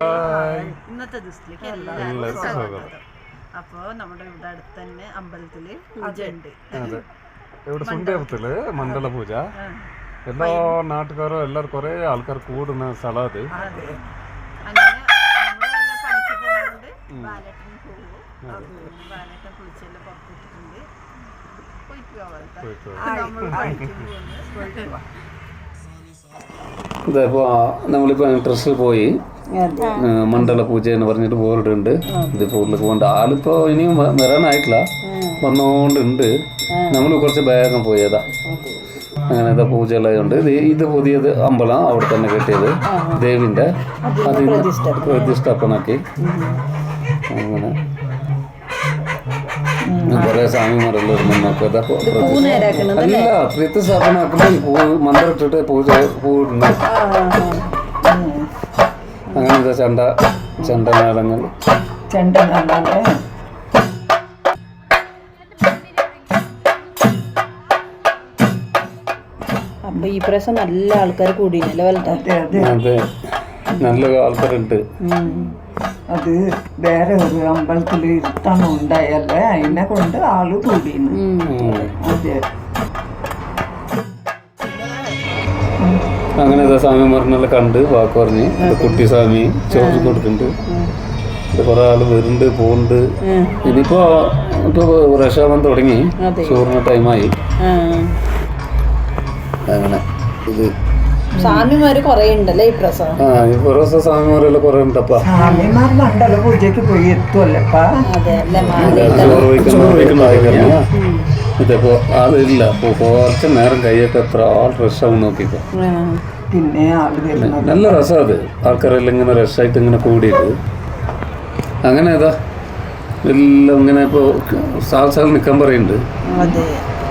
ഇന്നത്തെ ദിവസത്തിലേക്ക് എല്ലാവർക്കും സ്വാഗതം. അപ്പോൾ നമ്മുടെ ഇവിടെ അടുത്ത് തന്നെ അമ്പലത്തില് പൂജ ഉണ്ട്. ഇവിടെ സുണ്ടേപത്തില് മണ്ഡല പൂജ. എല്ലാ നാട്ടുകാരും എല്ലാവരും കുറെ ആൾക്കാർ കൂടുന്ന സ്ഥലം അത്. അങ്ങനെ നമ്മളെല്ലാം പണിക്ക് പോകുന്നുണ്ട്. ബാലറ്റിന് പോകും. ബാലറ്റൻ കുളിച്ചെല്ലാം പുറത്തിട്ടുണ്ട്. പോയിട്ട് നമ്മൾ പണിക്ക് പോകുന്നു. ഇതിപ്പോൾ നമ്മളിപ്പോൾ ഇൻട്രസ്റ്റിൽ പോയി മണ്ഡല പൂജ എന്ന് പറഞ്ഞിട്ട് ബോർഡ് ഉണ്ട്. ഇതിപ്പോൾ ഉള്ളിലേക്ക് പോകണ്ട. ആളിപ്പോൾ ഇനിയും വരാനായിട്ടില്ല, വന്നുകൊണ്ടുണ്ട്. നമ്മൾ കുറച്ച് വേഗം പോയതാ. അങ്ങനെ ഇതാ പൂജയെല്ലാം ഉണ്ട്. ഇത് പുതിയത് അമ്പലം അവിടെ തന്നെ കെട്ടിയത് ദേവിൻ്റെ, അതിന് പ്രതിഷ്ഠാപനാക്കി. അങ്ങനെ കുറെ സ്വാമിമാരെല്ലാം മുന്നോട്ട് അല്ല പ്രതിഷ്ഠാപനാക്കുമ്പോൾ മന്ത്രിട്ടിട്ട് പൂജ പൂടുന്നു. അങ്ങനെ ചെണ്ടമേളങ്ങൾ അപ്പൊ ഈ പ്രാവശ്യം നല്ല ആൾക്കാർ കൂടിയല്ലോ വലുതാ. അതെ, നല്ല ആൾക്കാരുണ്ട്. അത് വേറെ ഒരു അമ്പലത്തിൽ ഇരുത്തണം ഉണ്ടായല്ലേ, അതിനെ കൊണ്ട് ആള് കൂടിയിരുന്നു. അതെ, അങ്ങനെ സ്വാമിമാരെന്നെല്ലാം കണ്ട് വാക്ക് പറഞ്ഞ് കുട്ടി സ്വാമി ചോറ് കൊടുക്കുന്നുണ്ട്. കുറെ ആള് വരുന്നുണ്ട് പോകുന്നുണ്ട്. ഇനിയിപ്പോ രക്ഷാബന്ധം തുടങ്ങി, ചോറിന് ടൈമായി. അങ്ങനെ ഇത് സ്വാമിമാര് കൊറേ ഉണ്ടല്ലേ ഈ പ്രാവശ്യം. ഇപ്രാവശ്യം സ്വാമിമാരെല്ലാം കുറെ ഉണ്ടപ്പാ. സ്വാമിമാർ മണ്ഡല പൂജക്ക് പോയി എത്തുമല്ലപ്പാ. ചോറ് വയ്ക്കുന്ന ഇതിപ്പോ ആളില്ല. കുറച്ച് നേരം കൈയൊക്കെ എത്ര ആൾ രസമാവും നോക്കിക്കോ. പിന്നെ ആള് നല്ല രസം അത്. ആൾക്കാരെല്ലാം ഇങ്ങനെ രസമായിട്ട് ഇങ്ങനെ കൂടിയിട്ട് അങ്ങനെ ഏതാ എല്ലാം ഇങ്ങനെ ഇപ്പോൾ സാൽ നിൽക്കാൻ പറയുന്നുണ്ട്.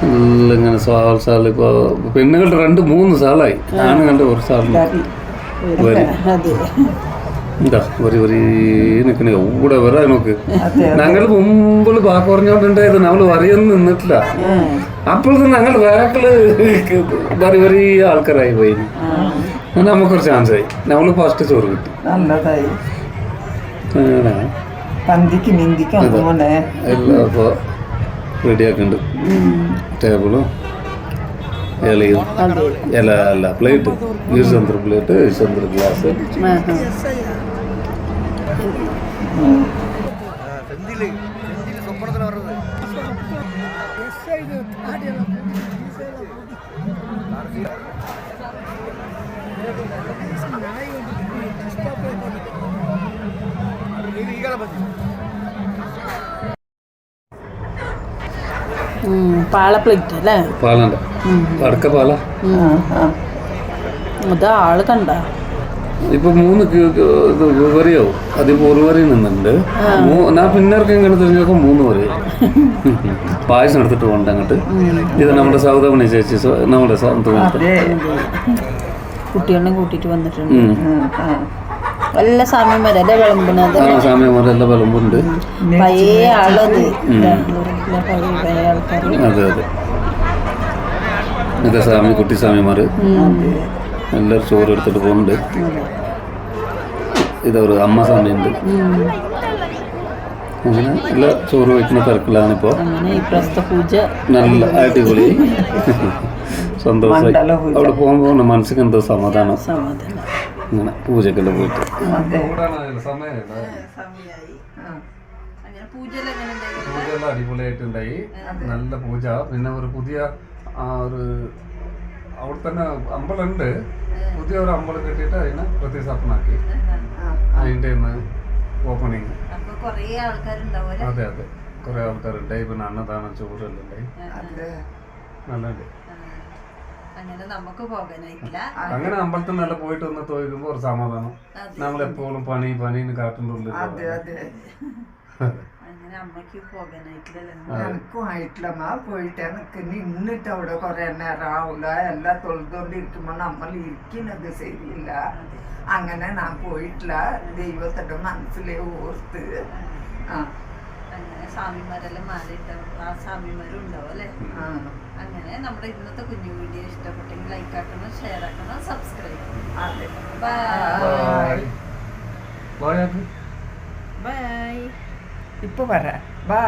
എല്ലാം ഇങ്ങനെ സാൽ ഇപ്പോൾ പെണ്ണുകളുടെ 2-3 സാലായി, ആണുങ്ങളുടെ ഒരു സാലിന് വരി എന്താ വരി നിൽക്കണേ. കൂടെ വരാൻ നോക്ക്. ഞങ്ങൾ മുമ്പിൽ ബാക്ക് പറഞ്ഞോണ്ടുണ്ടായത് നമ്മൾ വരിയൊന്നും നിന്നിട്ടില്ല. അപ്പോഴത്തെ ഞങ്ങൾ വേക്കള് വരി ആൾക്കാരായി പോയി. നമുക്കൊരു ചാൻസ് ആയി. നമ്മൾ ഫസ്റ്റ് ചോറ് കിട്ടി. നല്ലതായി. അങ്ങനെ എല്ലാം ഇപ്പോൾ റെഡിയാക്കുന്നുണ്ട്. ടേബിളും ഇലയും ഇല അല്ല പ്ലേറ്റ്, ഈശ്വന്ത്ര പ്ലേറ്റ്, ഈശ്വന്ത്ര ഗ്ലാസ്. പാള പ്ലേറ്റ് അല്ലേ? പാലുണ്ട്, അടക്ക പാല. അത് ആള് കണ്ട ഇപ്പൊ 3 വരെയോ അതിപ്പോ 1 വരെ നിന്നുണ്ട്. ഞാൻ പിന്നേർക്ക് ഇങ്ങനെ തിരിഞ്ഞൊക്കെ 3 വരെ പായസം എടുത്തിട്ട് പോകണ്ട അങ്ങോട്ട്. ഇത് നമ്മുടെ സൗദമണി ചേച്ചി, നമ്മുടെ കുട്ടികളെ കൂട്ടിട്ട് വന്നിട്ടുണ്ട്. എല്ലാ സ്വാമിമാരല്ലേ വിളമ്പുന്നത്? സ്വാമിമാരെല്ലാം വിളമ്പുണ്ട്. പഴയ ആളത് പഴയ ആൾക്കാർ. അതെ അതെ, ഇതെ സ്വാമി കുട്ടി സ്വാമിമാര് എല്ലാവരും ചോറ് എടുത്തിട്ട് പോകുന്നുണ്ട്. ഇതൊരു അമ്മ സ്വാമിയുണ്ട്. അങ്ങനെ എല്ലാ ചോറ് വയ്ക്കുന്ന തിരക്കിലാണിപ്പോ. പൂജ നല്ല അടിപൊളി സന്തോഷമായി. അവിടെ പോകുമ്പോൾ മനസ്സിക്ക് എന്തോ സമാധാനം. അങ്ങനെ പൂജക്കെല്ലാം പോയിട്ട് പൂജയെല്ലാം അടിപൊളിയായിട്ടുണ്ടായി. നല്ല പൂജ. പിന്നെ ഒരു പുതിയ ഒരു അവിടെ തന്നെ അമ്പലമുണ്ട്. പുതിയ ഒരു അമ്പലം കെട്ടിയിട്ട് അതിനെ പ്രതിഷ്ഠാപനാക്കി. അതിൻ്റെ ഓപ്പണിങ്. അതെ അതെ, കുറെ ആൾക്കാരുണ്ടായി. പിന്നെ അന്നദാനം ചോറെല്ലാം ഉണ്ടായി. നല്ലുണ്ട്. അങ്ങനെ അമ്പലത്തിൽ നല്ല പോയിട്ട് വന്ന് തോന്നുമ്പോ ഒരു സമാധാനം. നമ്മളെപ്പോഴും പണിന്ന് കാട്ടുന്നുള്ളു. എനിക്കും ആയിട്ടില്ലമ്മ പോയിട്ട് നിൽക്കുന്ന ഇന്നിട്ട് അവിടെ കുറെ നേരം ആവില്ല. എല്ലാം തൊഴുതുകൊണ്ടിരിക്കുമ്പോ നമ്മൾ ഇരിക്കുന്നത് ശരിയില്ല. അങ്ങനെ ഞാൻ പോയിട്ടില്ല. ദൈവത്തിന്റെ മനസ്സിലെ ഓർത്ത് അങ്ങനെ സ്വാമിമാരെല്ലാം മാറിയിട്ട സ്വാമിമാരും ഉണ്ടാവും അല്ലേ. അങ്ങനെ നമ്മുടെ ഇന്നത്തെ കുഞ്ഞു വീഡിയോ ഇഷ്ടപ്പെട്ടെങ്കിൽ ലൈക്ക് ആക്കണം, ഷെയർ ആക്കണം, സബ്സ്ക്രൈബ് ചെയ്യണം. ബൈ. ബായാക്ക് ബൈ. ഇപ്പൊ പറ ബാ.